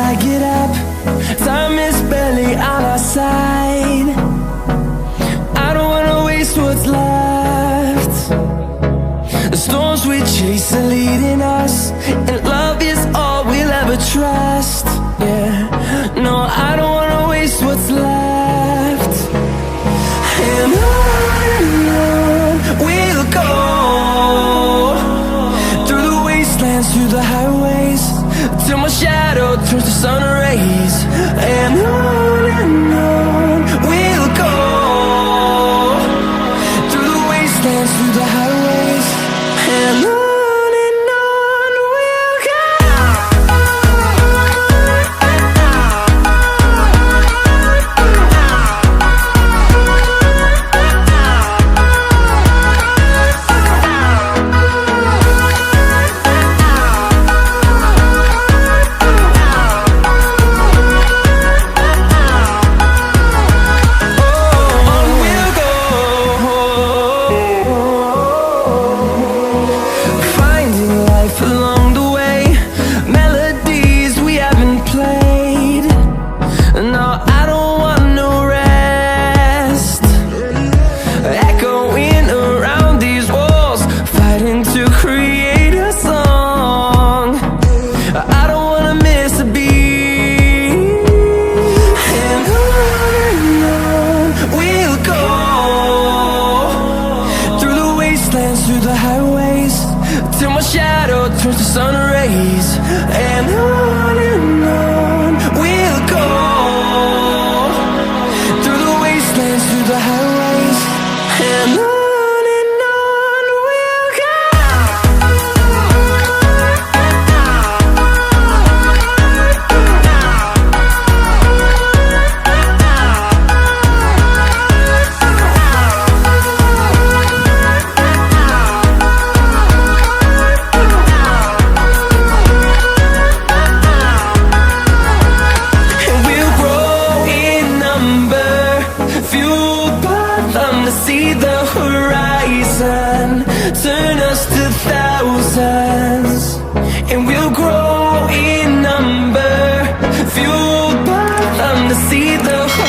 I get up, time is barely on our side. I don't wanna waste what's left. The storms we chase are leading us, and love is all we'll ever trust. Yeah, no, I don't wanna waste what's left. And on we'll go, through the wastelands, through the highways, till my shadow turns to sun rays. And on we'll go, through the wastelands, through the highways, and on we'll go. Through the highways, till my shadow turns to sun rays. And on we'll go, through the wastelands, through the highways, and on we'll go. To see the horizon turn us to thousands, and we'll grow in number, fueled by them to see the horizon.